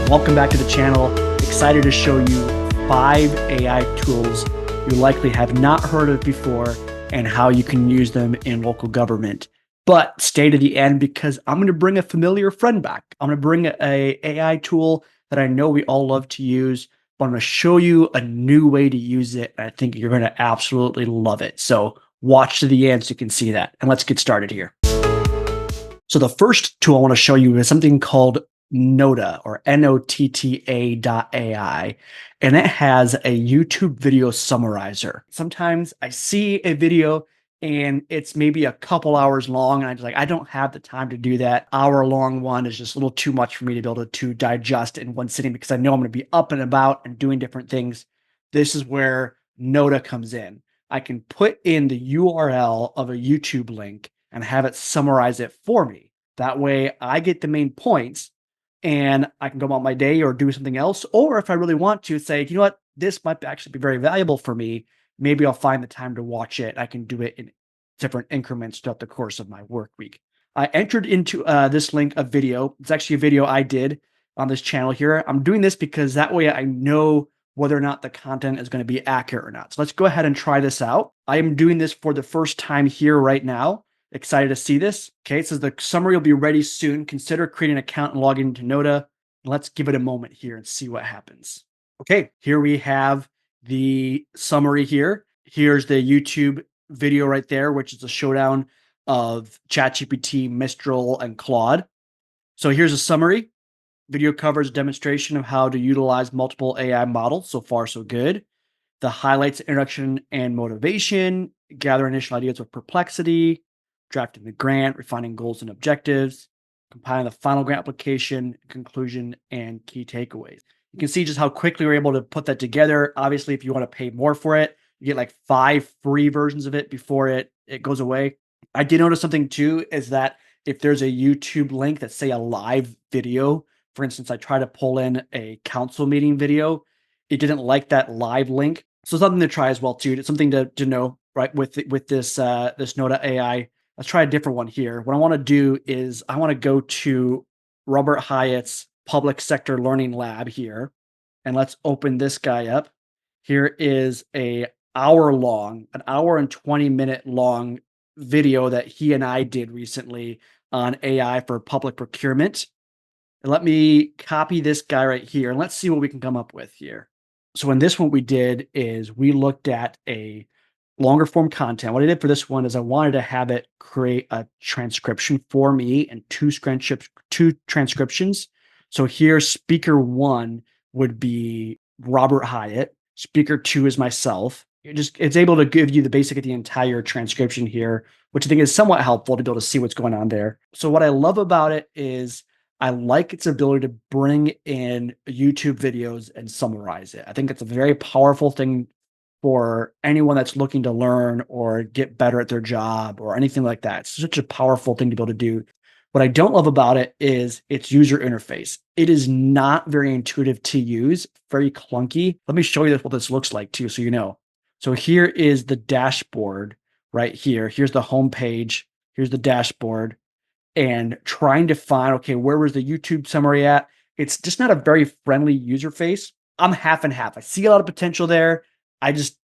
Welcome back to the channel. Excited to show you 5 AI tools you likely have not heard of before and how you can use them in local government. But stay to the end because I'm going to bring a familiar friend back. I'm going to bring a AI tool that I know we all love to use, but I'm going to show you a new way to use it. I think you're going to absolutely love it. So watch to the end so you can see that. And let's get started here. So the first tool I want to show you is something called Notta, or Notta.ai, and it has a YouTube video summarizer. Sometimes I see a video and it's maybe a couple hours long, and I don't have the time to do that. Hour-long one is just a little too much for me to be able to digest in one sitting because I know I'm going to be up and about and doing different things. This is where Notta comes in. I can put in the URL of a YouTube link and have it summarize it for me. That way I get the main points and I can go about my day or do something else. Or if I really want to say, you know what, this might actually be very valuable for me, maybe I'll find the time to watch it. I can do it in different increments throughout the course of my work week. I entered into this link a video. It's actually a video I did on this channel here. I'm doing this because that way I know whether or not the content is going to be accurate or not. So let's go ahead and try this out. I am doing this for the first time here right now. Excited to see this. Okay, it says the summary will be ready soon. Consider creating an account and logging into Notta. Let's give it a moment here and see what happens. Okay, here we have the summary here. Here's the YouTube video right there, which is a showdown of ChatGPT, Mistral, and Claude. So here's a summary. Video covers a demonstration of how to utilize multiple AI models. So far, so good. The highlights, introduction, and motivation. Gather initial ideas with perplexity. Drafting the grant, refining goals and objectives, compiling the final grant application, conclusion, and key takeaways. You can see just how quickly we're able to put that together. Obviously, if you want to pay more for it, you get like 5 free versions of it before it goes away. I did notice something too, is that if there's a YouTube link that's, say, a live video, for instance, I tried to pull in a council meeting video, it didn't like that live link. So something to try as well too. It's something to know, right, with this Notta AI. Let's try a different one here. What I want to do is I want to go to Robert Hyatt's Public Sector Learning Lab here, and let's open this guy up. Here is an hour and 20-minute long video that he and I did recently on AI for public procurement. And let me copy this guy right here, and let's see what we can come up with here. So in this one, we did is we looked at a longer form content. What I did for this one is I wanted to have it create a transcription for me and two transcriptions. So here, speaker 1 would be Robert Hyatt. Speaker 2 is myself. It's able to give you the entire transcription here, which I think is somewhat helpful to be able to see what's going on there. So what I love about it is I like its ability to bring in YouTube videos and summarize it. I think it's a very powerful thing for anyone that's looking to learn or get better at their job or anything like that. It's such a powerful thing to be able to do. What I don't love about it is its user interface. It is not very intuitive to use, very clunky. Let me show you what this looks like too, so you know. So here is the dashboard right here. Here's the home page. Here's the dashboard. And trying to find, okay, where was the YouTube summary at? It's just not a very friendly user face. I'm half and half. I see a lot of potential there.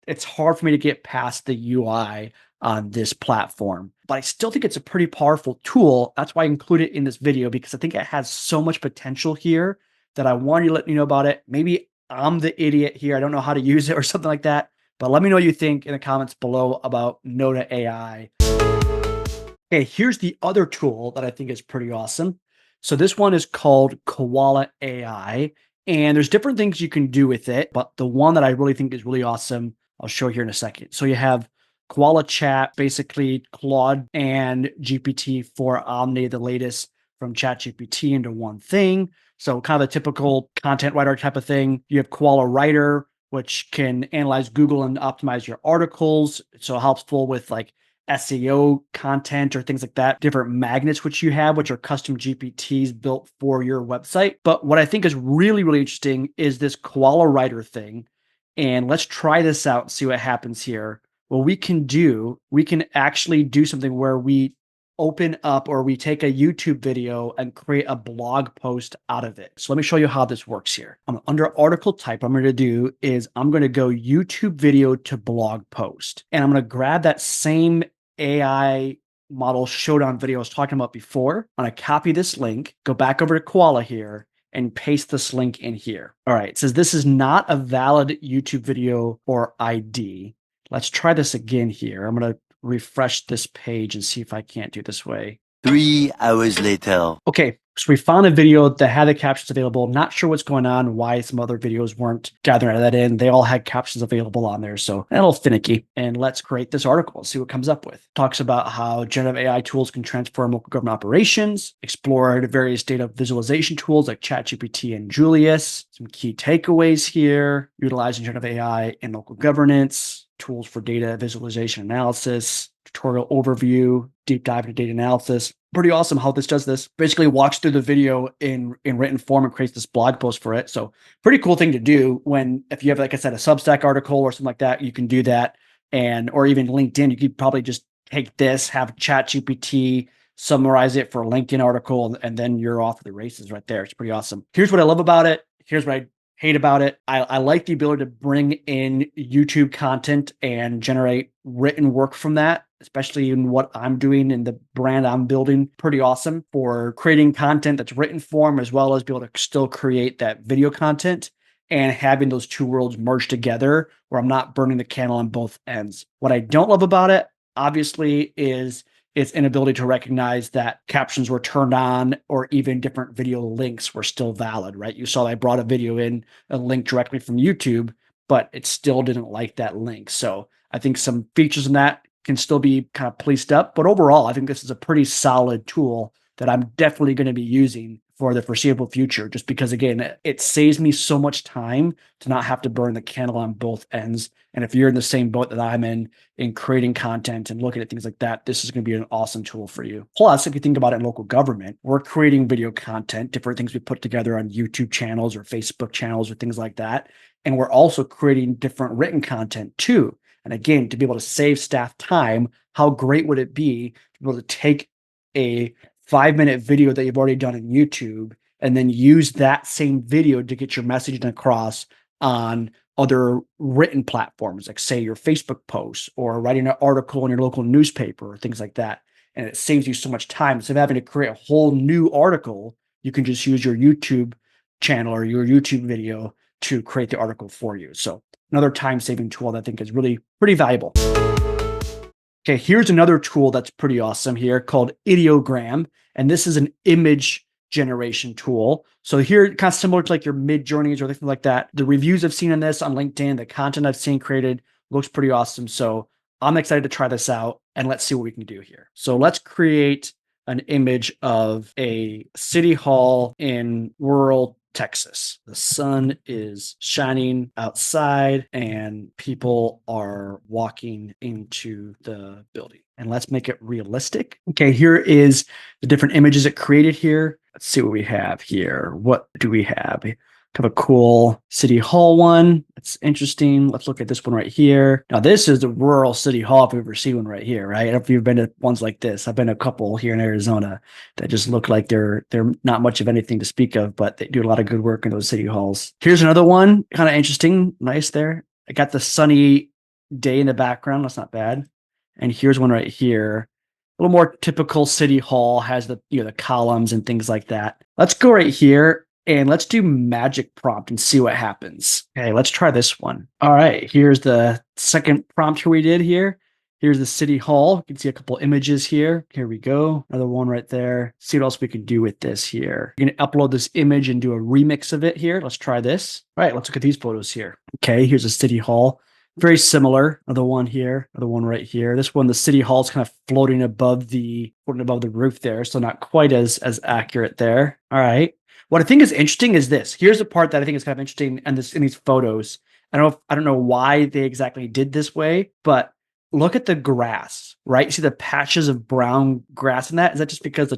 It's hard for me to get past the UI on this platform, but I still think it's a pretty powerful tool. That's why I include it in this video, because I think it has so much potential here that I wanted to let you know about it. Maybe I'm the idiot here. I don't know how to use it or something like that, but let me know what you think in the comments below about Notta AI. Okay, here's the other tool that I think is pretty awesome. So this one is called Koala AI. And there's different things you can do with it, but the one that I really think is really awesome, I'll show here in a second. So you have Koala Chat, basically Claude and GPT-4 Omni, the latest from ChatGPT into one thing. So kind of a typical content writer type of thing. You have Koala Writer, which can analyze Google and optimize your articles. So helpful with like SEO content or things like that, different magnets which you have, which are custom GPTs built for your website. But what I think is really, really interesting is this Koala Writer thing. And let's try this out and see what happens here. What we can actually do something where we open up or we take a YouTube video and create a blog post out of it. So let me show you how this works here. Under article type, what I'm going to do is I'm going to go YouTube video to blog post. And I'm going to grab that same AI model showdown video I was talking about before. I'm going to copy this link, go back over to Koala here, and paste this link in here. All right, it says this is not a valid YouTube video or ID. Let's try this again here. I'm going to refresh this page and see if I can't do it this way. 3 hours later. Okay, so we found a video that had the captions available. Not sure what's going on, why some other videos weren't gathering that in. They all had captions available on there, so a little finicky. And let's create this article, see what it comes up with. Talks about how generative AI tools can transform local government operations, explored various data visualization tools like ChatGPT and Julius, some key takeaways here, utilizing generative AI in local governance, tools for data visualization analysis, tutorial overview, deep dive into data analysis. Pretty awesome how this does this. Basically walks through the video in written form and creates this blog post for it. So pretty cool thing to do when, if you have, like I said, a Substack article or something like that, you can do that. And, or even LinkedIn, you could probably just take this, have ChatGPT summarize it for a LinkedIn article, and then you're off to the races right there. It's pretty awesome. Here's what I love about it. Here's what I hate about it. I like the ability to bring in YouTube content and generate written work from that, especially in what I'm doing and the brand I'm building. Pretty awesome for creating content that's written form, as well as be able to still create that video content and having those two worlds merge together where I'm not burning the candle on both ends. What I don't love about it, obviously, is its inability to recognize that captions were turned on or even different video links were still valid, right? You saw I brought a video in, a link directly from YouTube, but it still didn't like that link. So I think some features in that can still be kind of policed up. But overall, I think this is a pretty solid tool that I'm definitely going to be using for the foreseeable future, just because, again, it saves me so much time to not have to burn the candle on both ends. And if you're in the same boat that I'm in creating content and looking at things like that, this is going to be an awesome tool for you. Plus, if you think about it in local government, we're creating video content, different things we put together on YouTube channels or Facebook channels or things like that. And we're also creating different written content too. And again, to be able to save staff time, how great would it be to be able to take a 5-minute video that you've already done in YouTube and then use that same video to get your messaging across on other written platforms, like say your Facebook posts or writing an article in your local newspaper or things like that. And it saves you so much time. Instead of having to create a whole new article, you can just use your YouTube channel or your YouTube video to create the article for you. So another time-saving tool that I think is really pretty valuable. Okay, here's another tool that's pretty awesome here called Ideogram. And this is an image generation tool. So here, kind of similar to like your Mid-Journeys or anything like that. The reviews I've seen on this on LinkedIn, the content I've seen created looks pretty awesome. So I'm excited to try this out and let's see what we can do here. So let's create an image of a city hall in rural Texas. The sun is shining outside and people are walking into the building. And let's make it realistic. Okay, here is the different images it created here. Let's see what we have here. What do we have? Kind of a cool city hall one. It's interesting. Let's look at this one right here. Now, this is the rural city hall if you've ever seen one right here, right? I don't know if you've been to ones like this. I've been to a couple here in Arizona that just look like they're not much of anything to speak of, but they do a lot of good work in those city halls. Here's another one, kind of interesting. Nice there. I got the sunny day in the background. That's not bad. And here's one right here. A little more typical city hall, has the the columns and things like that. Let's go right here. And let's do magic prompt and see what happens. Okay, let's try this one. All right, here's the second prompt we did here. Here's the city hall. You can see a couple images here. Here we go. Another one right there. See what else we can do with this here. You're going to upload this image and do a remix of it here. Let's try this. All right, let's look at these photos here. Okay, here's a city hall. Very similar. Another one here. Another one right here. This one, the city hall is kind of floating above the roof there, so not quite as accurate there. All right. What I think is interesting is this. Here's the part that I think is kind of interesting in these photos. I don't know why they exactly did this way, but look at the grass, right? You see the patches of brown grass in that? Is that just because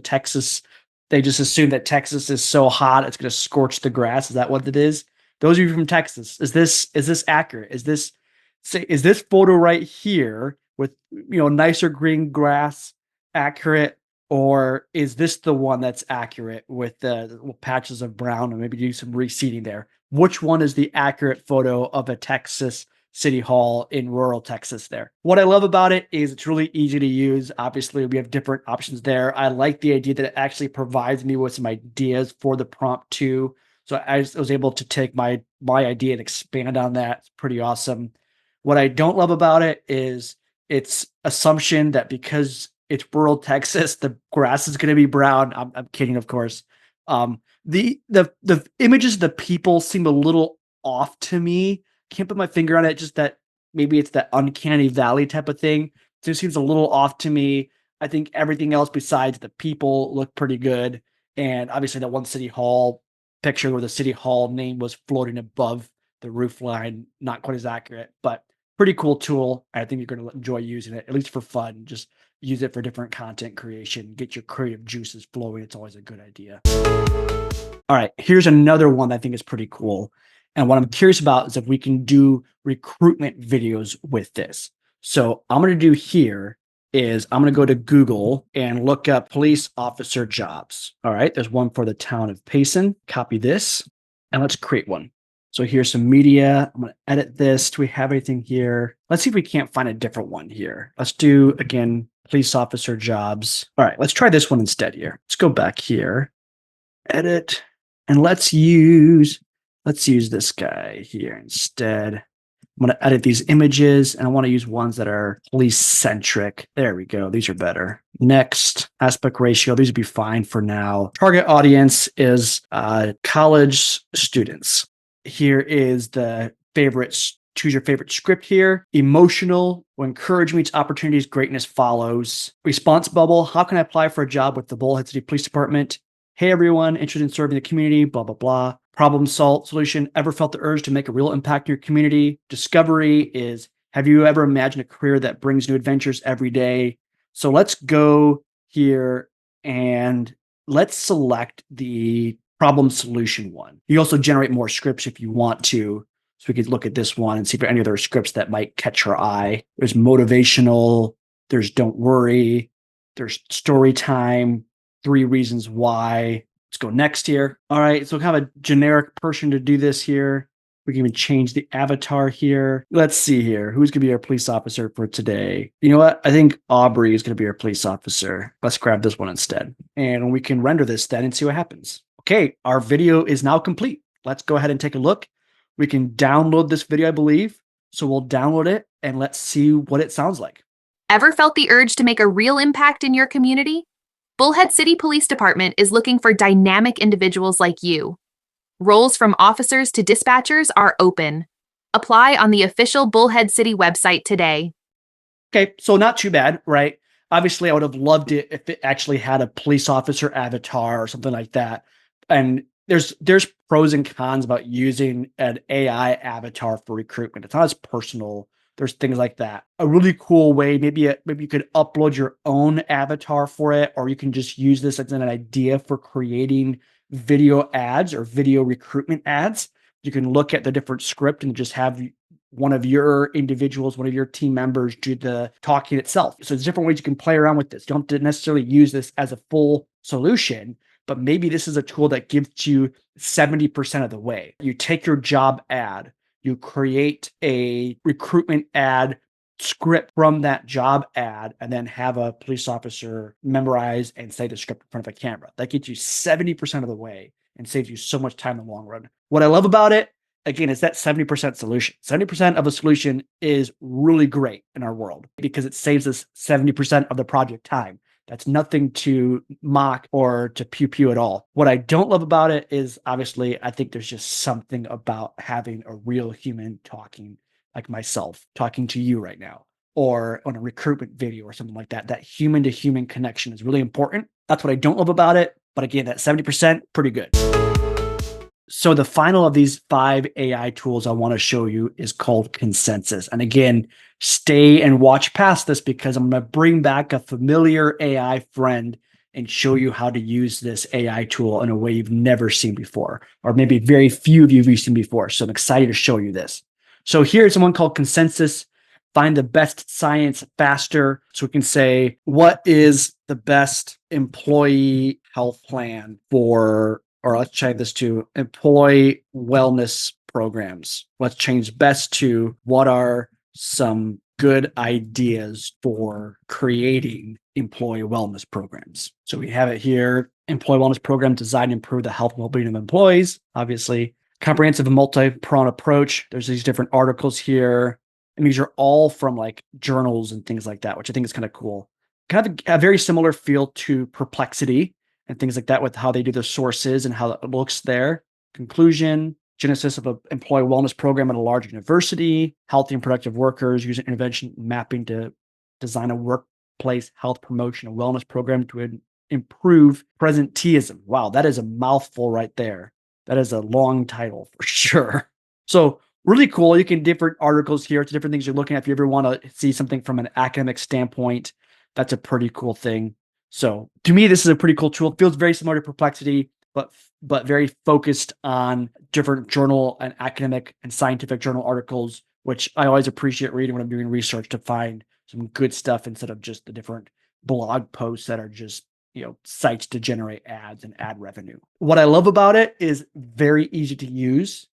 they just assume that Texas is so hot it's going to scorch the grass? Is that what it is? Those of you from Texas, is this accurate? Is this photo right here with nicer green grass accurate? Or is this the one that's accurate with the little patches of brown and maybe do some reseeding there? Which one is the accurate photo of a Texas city hall in rural Texas there? What I love about it is it's really easy to use. Obviously, we have different options there. I like the idea that it actually provides me with some ideas for the prompt too. So I was able to take my idea and expand on that. It's pretty awesome. What I don't love about it is its assumption that because it's rural Texas, the grass is going to be brown. I'm kidding, of course. The images of the people seem a little off to me. Can't put my finger on it. Just that maybe it's that uncanny valley type of thing. So it seems a little off to me. I think everything else besides the people look pretty good. And obviously that one city hall picture where the city hall name was floating above the roof line, not quite as accurate, but pretty cool tool. I think you're going to enjoy using it, at least for fun. Just use it for different content creation, get your creative juices flowing. It's always a good idea. All right, here's another one that I think is pretty cool. And what I'm curious about is if we can do recruitment videos with this. So I'm going to do here is I'm going to go to Google and look up police officer jobs. All right, there's one for the town of Payson. Copy this and let's create one. So here's some media. I'm going to edit this. Do we have anything here? Let's see if we can't find a different one here. Let's do, again, police officer jobs. All right, let's try this one instead here. Let's go back here, edit, and let's use this guy here instead. I'm going to edit these images, and I want to use ones that are police-centric. There we go. These are better. Next, aspect ratio. These would be fine for now. Target audience is college students. Here is the favorites. Choose your favorite script here. Emotional. When courage meets opportunities, greatness follows. Response bubble. How can I apply for a job with the Bullhead City Police Department? Hey, everyone. Interested in serving the community, blah, blah, blah. Problem solution. Ever felt the urge to make a real impact in your community? Discovery is, have you ever imagined a career that brings new adventures every day? So let's go here and let's select the problem solution one. You also generate more scripts if you want to. So we could look at this one and see if there are any other scripts that might catch our eye. There's motivational, there's don't worry, there's story time, 3 reasons why. Let's go next here. All right, so kind of a generic person to do this here. We can even change the avatar here. Let's see here. Who's going to be our police officer for today? You know what? I think Aubrey is going to be our police officer. Let's grab this one instead. And we can render this then and see what happens. Okay, our video is now complete. Let's go ahead and take a look. We can download this video, I believe. So we'll download it and let's see what it sounds like. Ever felt the urge to make a real impact in your community? Bullhead City Police Department is looking for dynamic individuals like you. Roles from officers to dispatchers are open. Apply on the official Bullhead City website today. Okay, so not too bad, right? Obviously, I would have loved it if it actually had a police officer avatar or something like that. And there's pros and cons about using an AI avatar for recruitment. It's not as personal. There's things like that. A really cool way, maybe you could upload your own avatar for it, or you can just use this as an idea for creating video ads or video recruitment ads. You can look at the different script and just have one of your individuals, one of your team members do the talking itself. So there's different ways you can play around with this. You don't have to necessarily use this as a full solution, but maybe this is a tool that gives you 70% of the way. You take your job ad, you create a recruitment ad script from that job ad, and then have a police officer memorize and say the script in front of a camera. That gets you 70% of the way and saves you so much time in the long run. What I love about it, again, is that 70% solution. 70% of a solution is really great in our world because it saves us 70% of the project time. That's nothing to mock or to pew at all. What I don't love about it is, obviously, I think there's just something about having a real human talking, like myself, talking to you right now, or on a recruitment video or something like that. That human to human connection is really important. That's what I don't love about it. But again, that 70%, pretty good. So the final of these 5 AI tools I want to show you is called Consensus. And again, stay and watch past this because I'm going to bring back a familiar AI friend and show you how to use this AI tool in a way you've never seen before, or maybe very few of you have seen before. So I'm excited to show you this. So here's one called Consensus. find the best science faster. So we can say, what is the best employee health plan for, or let's change this to employee wellness programs. Let's change best to what are some good ideas for creating employee wellness programs. So we have it here, employee wellness program designed to improve the health and well-being of employees, obviously. Comprehensive and multi-pronged approach. There's these different articles here. And these are all from like journals and things like that, which I think is kind of cool. Kind of a very similar feel to Perplexity and things like that with how they do their sources and how it looks there. Conclusion, genesis of an employee wellness program at a large university, healthy and productive workers using intervention mapping to design a workplace health promotion and wellness program to improve presenteeism. Wow, that is a mouthful right there. That is a long title for sure. So really cool. You can different articles here. It's different things you're looking at. If you ever want to see something from an academic standpoint, that's a pretty cool thing. So to me, this is a pretty cool tool. It feels very similar to Perplexity, but very focused on different journal and academic and scientific journal articles, which I always appreciate reading when I'm doing research to find some good stuff instead of just the different blog posts that are just, sites to generate ads and ad revenue. What I love about it is very easy to use.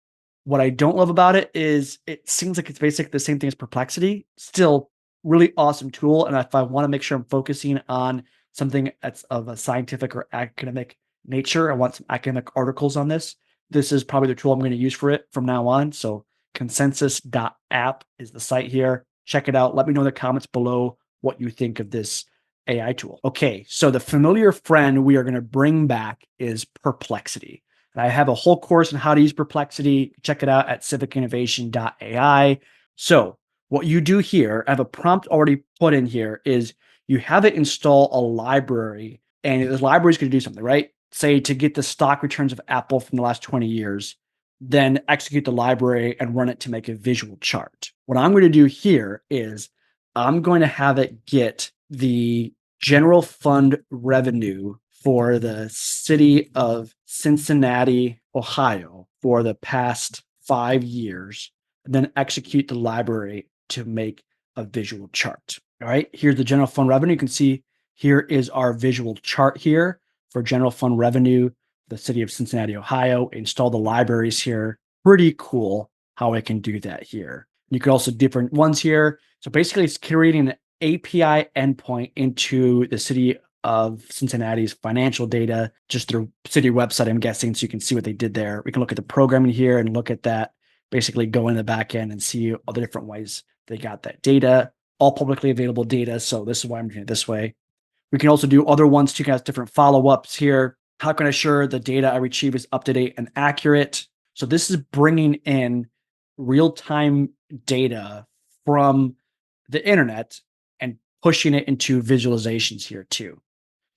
What I don't love about it is it seems like it's basically the same thing as Perplexity. Still really awesome tool. And if I want to make sure I'm focusing on something that's of a scientific or academic nature, I want some academic articles on this. This is probably the tool I'm going to use for it from now on. So consensus.app is the site here. Check it out. Let me know in the comments below what you think of this AI tool. Okay, so the familiar friend we are going to bring back is Perplexity. And I have a whole course on how to use Perplexity. Check it out at civicinnovation.ai. So what you do here, I have a prompt already put in here, is you have it install a library, and the library is going to do something, right? Say to get the stock returns of Apple from the last 20 years, then execute the library and run it to make a visual chart. What I'm going to do here is I'm going to have it get the general fund revenue for the city of Cincinnati, Ohio for the past 5 years, and then execute the library to make a visual chart. All right, here's the general fund revenue. You can see here is our visual chart here for general fund revenue, the city of Cincinnati, Ohio. Install the libraries here. Pretty cool how I can do that here. You could also different ones here. So basically it's creating an API endpoint into the city of Cincinnati's financial data, just through city website, I'm guessing, so you can see what they did there. We can look at the programming here and look at that, basically go in the back end and see all the different ways they got that data, all publicly available data. So this is why I'm doing it this way. We can also do other ones too, guys, different follow-ups here. How can I ensure the data I retrieve is up to date and accurate? So this is bringing in real-time data from the internet and pushing it into visualizations here too.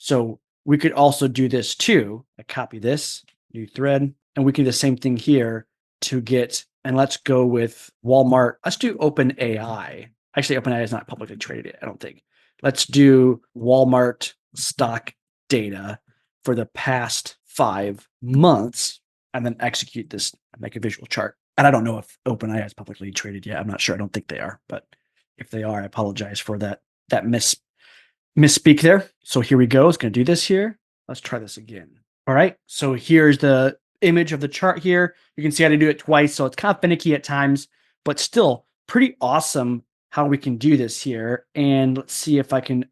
So we could also do this too. I copy this, new thread, and we can do the same thing here to get, and let's go with Walmart. Let's do OpenAI. Actually, OpenAI is not publicly traded yet, I don't think. Let's do Walmart stock data for the past 5 months and then execute this and make a visual chart. And I don't know if OpenAI is publicly traded yet. I'm not sure. I don't think they are, but if they are, I apologize for that misspeak there. So here we go. It's going to do this here. Let's try this again. All right. So here's the image of the chart here. You can see how to do it twice. So it's kind of finicky at times, but still pretty awesome how we can do this here. And let's see if I can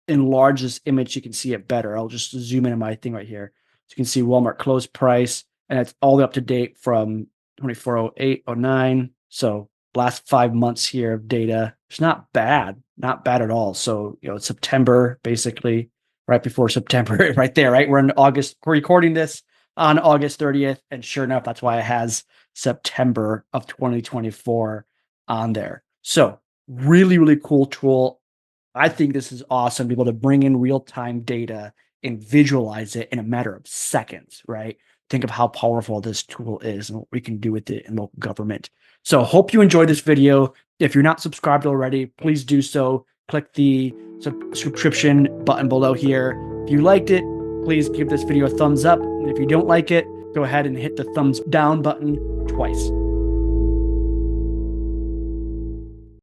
enlarge this image. You can see it better. I'll just zoom in on my thing right here. So you can see Walmart close price, and it's all the way up to date from 24/08/09. So last 5 months here of data. It's not bad at all. So, it's September, basically right before September, right there, right? We're in August, we're recording this on August 30th. And sure enough, that's why it has September of 2024 on there. So really, really cool tool. I think this is awesome, to be able to bring in real-time data and visualize it in a matter of seconds, right? Think of how powerful this tool is and what we can do with it in local government. So hope you enjoyed this video. If you're not subscribed already, please do so. Click the subscription button below here. If you liked it, please give this video a thumbs up. And if you don't like it, go ahead and hit the thumbs down button twice.